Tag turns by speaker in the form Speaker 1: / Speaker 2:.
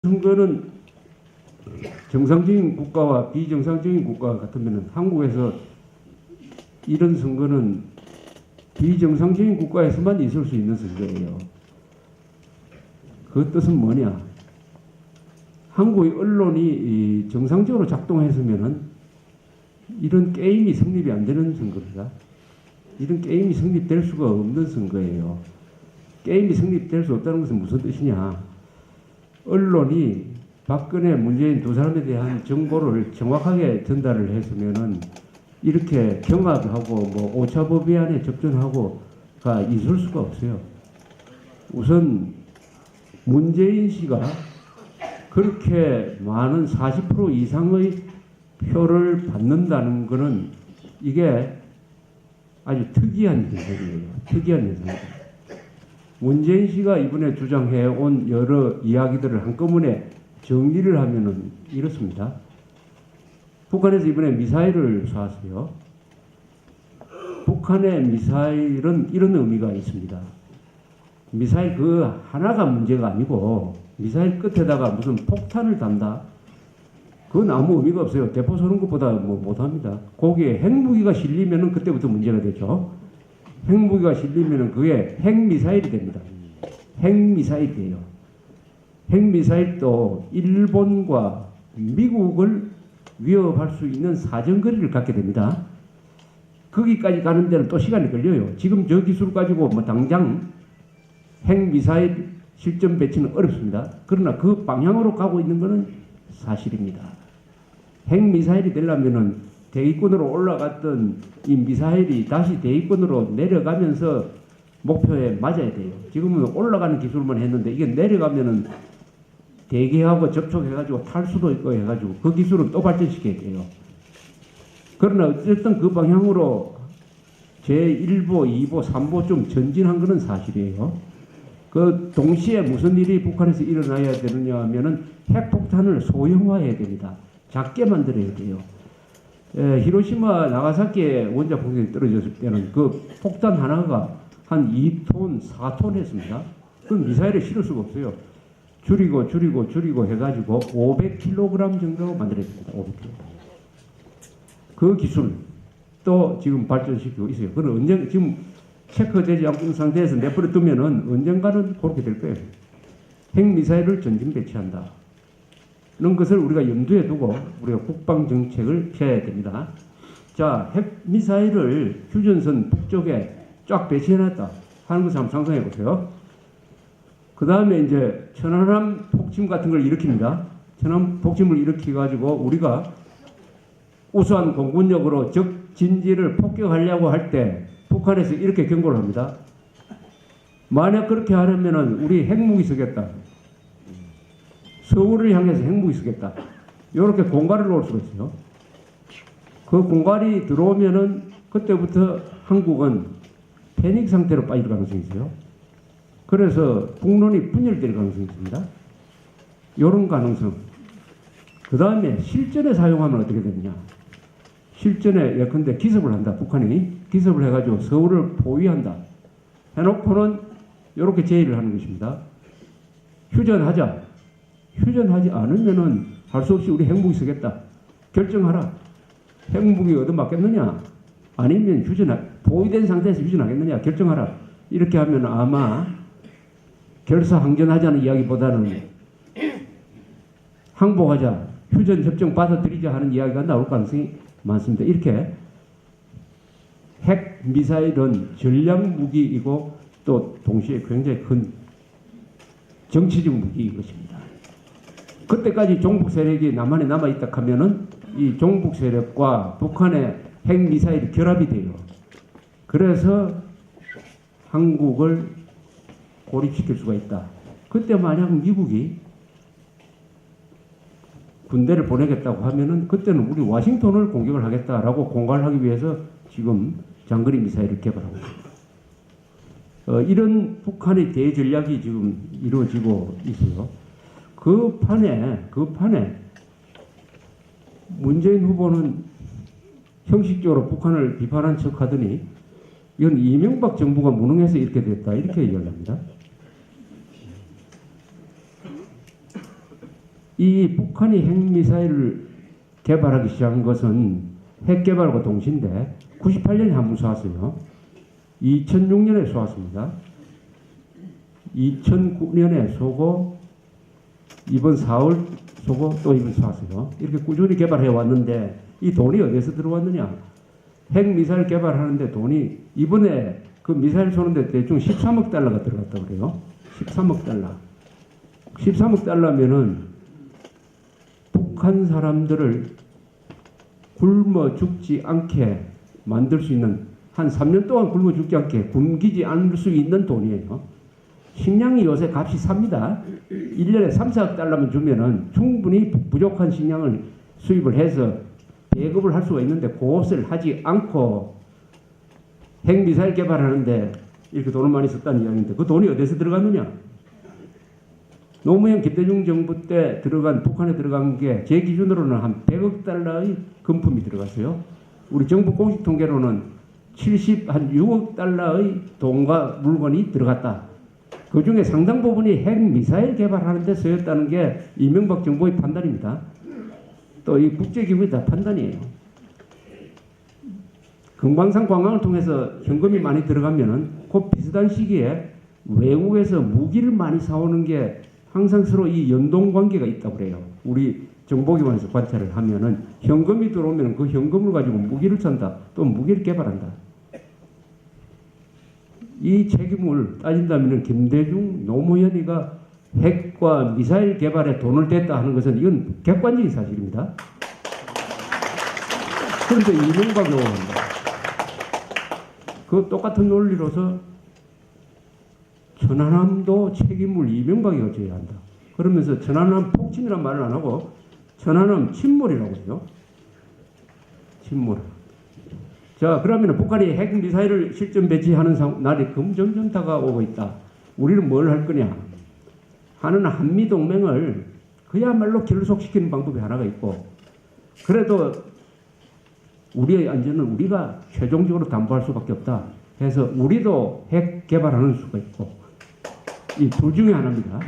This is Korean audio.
Speaker 1: 선거는 정상적인 국가와 비정상적인 국가 같으면 한국에서 이런 선거는 비정상적인 국가에서만 있을 수 있는 선거예요. 그 뜻은 뭐냐? 한국의 언론이 정상적으로 작동했으면은 이런 게임이 성립이 안 되는 선거입니다. 이런 게임이 성립될 수가 없는 선거예요. 게임이 성립될 수 없다는 것은 무슨 뜻이냐? 언론이 박근혜, 문재인 두 사람에 대한 정보를 정확하게 전달을 했으면은 이렇게 경합하고 뭐 오차범위안에 접전하고가 있을 수가 없어요. 우선 문재인 씨가 그렇게 많은 40% 이상의 표를 받는다는 것은 이게 아주 특이한 현상이에요. 특이한 현상이에요. 문재인 씨가 이번에 주장해온 여러 이야기들을 한꺼번에 정리를 하면은 이렇습니다. 북한에서 이번에 미사일을 쐈어요. 북한의 미사일은 이런 의미가 있습니다. 미사일 그 하나가 문제가 아니고 미사일 끝에다가 무슨 폭탄을 단다. 그건 아무 의미가 없어요. 대포 쏘는 것보다 뭐 못합니다. 거기에 핵무기가 실리면은 그때부터 문제가 되죠. 핵무기가 실리면은 그게 핵미사일이 됩니다. 핵미사일이 돼요. 핵미사일도 일본과 미국을 위협할 수 있는 사정거리를 갖게 됩니다. 거기까지 가는 데는 또 시간이 걸려요. 지금 저 기술 가지고 뭐 당장 핵미사일 실전 배치는 어렵습니다. 그러나 그 방향으로 가고 있는 것은 사실입니다. 핵미사일이 되려면은 대기권으로 올라갔던 이 미사일이 다시 대기권으로 내려가면서 목표에 맞아야 돼요. 지금은 올라가는 기술만 했는데 이게 내려가면은 대기하고 접촉해가지고 탈 수도 있고 해가지고 그 기술은 또 발전시켜야 돼요. 그러나 어쨌든 그 방향으로 제1보, 2보, 3보 좀 전진한 것은 사실이에요. 그 동시에 무슨 일이 북한에서 일어나야 되느냐 하면은 핵폭탄을 소형화해야 됩니다. 작게 만들어야 돼요. 히로시마, 나가사키에 원자 폭탄이 떨어졌을 때는 그 폭탄 하나가 한 2톤, 4톤 했습니다. 그건 미사일에 실을 수가 없어요. 줄이고 해가지고 500kg 정도 만들어야 됩니다. 500kg. 그 기술 또 지금 발전시키고 있어요. 그건 언제 지금 체크되지 않고 있는 상태에서 내버려 두면은 언젠가는 그렇게 될 거예요. 핵미사일을 전진 배치한다. 는 것을 우리가 염두에 두고 우리가 국방 정책을 펴야 됩니다. 자, 핵미사일을 휴전선 북쪽에 쫙 배치해놨다 하는 것을 한번 상상해 보세요. 그 다음에 이제 천안함 폭침 같은 걸 일으킵니다. 천안함 폭침을 일으켜가지고 우리가 우수한 공군력으로 적 진지를 폭격하려고 할 때 북한에서 이렇게 경고를 합니다. 만약 그렇게 하려면은 우리 핵무기 쓰겠다. 서울을 향해서 핵무기 쓰겠다. 이렇게 공갈을 놓을 수가 있어요. 그 공갈이 들어오면은 그때부터 한국은 패닉 상태로 빠질 가능성이 있어요. 그래서 북론이 분열될 가능성이 있습니다. 이런 가능성. 그 다음에 실전에 사용하면 어떻게 되느냐. 실전에 예컨대 기습을 한다. 북한이 기습을 해가지고 서울을 포위한다. 해놓고는 이렇게 제의를 하는 것입니다. 휴전하자. 휴전하지 않으면은 할 수 없이 우리 핵무기 쓰겠다. 결정하라. 핵무기 얻어맞겠느냐? 아니면 포위된 상태에서 휴전하겠느냐? 결정하라. 이렇게 하면 아마 결사항전하자는 이야기보다는 항복하자, 휴전 협정 받아들이자 하는 이야기가 나올 가능성이 많습니다. 이렇게 핵 미사일은 전략 무기이고 또 동시에 굉장히 큰 정치적 무기인 것입니다. 그때까지 종북 세력이 남한에 남아있다 하면은 이 종북 세력과 북한의 핵 미사일이 결합이 돼요. 그래서 한국을 고립시킬 수가 있다. 그때 만약 미국이 군대를 보내겠다고 하면은 그때는 우리 워싱턴을 공격을 하겠다라고 공갈을 하기 위해서 지금 장거리 미사일을 개발하고 있습니다. 이런 북한의 대전략이 지금 이루어지고 있어요. 그 판에 문재인 후보는 형식적으로 북한을 비판한 척 하더니 이건 이명박 정부가 무능해서 이렇게 됐다. 이렇게 이야기합니다. 이 북한이 핵미사일을 개발하기 시작한 것은 핵 개발과 동시인데 98년에 한 번 쏘았어요. 2006년에 쏘았습니다. 2009년에 쏘고 이번 4월 쏘고 또 이번 쏘았어요. 이렇게 꾸준히 개발해 왔는데 이 돈이 어디서 들어왔느냐? 핵 미사일 개발하는데 돈이 이번에 그 미사일 쏘는데 대충 13억 달러가 들어갔다고 그래요. 13억 달러. 13억 달러면은 북한 사람들을 굶어 죽지 않게 만들 수 있는, 한 3년 동안 굶어 죽지 않게 굶기지 않을 수 있는 돈이에요. 식량이 요새 값이 삽니다. 1년에 3, 4억 달러만 주면은 충분히 부족한 식량을 수입을 해서 배급을 할 수가 있는데 그것을 하지 않고 핵미사일 개발하는데 이렇게 돈을 많이 썼다는 이야기인데 그 돈이 어디서 들어갔느냐? 노무현 김대중 정부 때 들어간, 북한에 들어간 게 제 기준으로는 한 100억 달러의 금품이 들어갔어요. 우리 정부 공식 통계로는 한 6억 달러의 돈과 물건이 들어갔다. 그 중에 상당 부분이 핵미사일 개발하는 데 쓰였다는 게 이명박 정부의 판단입니다. 또 이 국제기구의 다 판단이에요. 금강산 관광을 통해서 현금이 많이 들어가면은 그 비슷한 시기에 외국에서 무기를 많이 사오는 게 항상 서로 이 연동 관계가 있다고 그래요. 우리 정보기관에서 관찰을 하면은 현금이 들어오면 그 현금을 가지고 무기를 산다. 또 무기를 개발한다. 이 책임을 따진다면 김대중, 노무현이가 핵과 미사일 개발에 돈을 댔다 하는 것은 이건 객관적인 사실입니다. 그런데 이명박이 그 똑같은 논리로서 천안함도 책임을 이명박이가 져야 한다. 그러면서 천안함 폭침이란 말을 안 하고 천안함 침몰이라고 해요. 침몰. 자, 그러면 북한이 핵미사일을 실전 배치하는 날이 점점 다가오고 있다. 우리는 뭘 할 거냐? 하는 한미동맹을 그야말로 결속시키는 방법이 하나가 있고, 그래도 우리의 안전은 우리가 최종적으로 담보할 수밖에 없다. 해서 우리도 핵 개발하는 수가 있고, 이 둘 중에 하나입니다.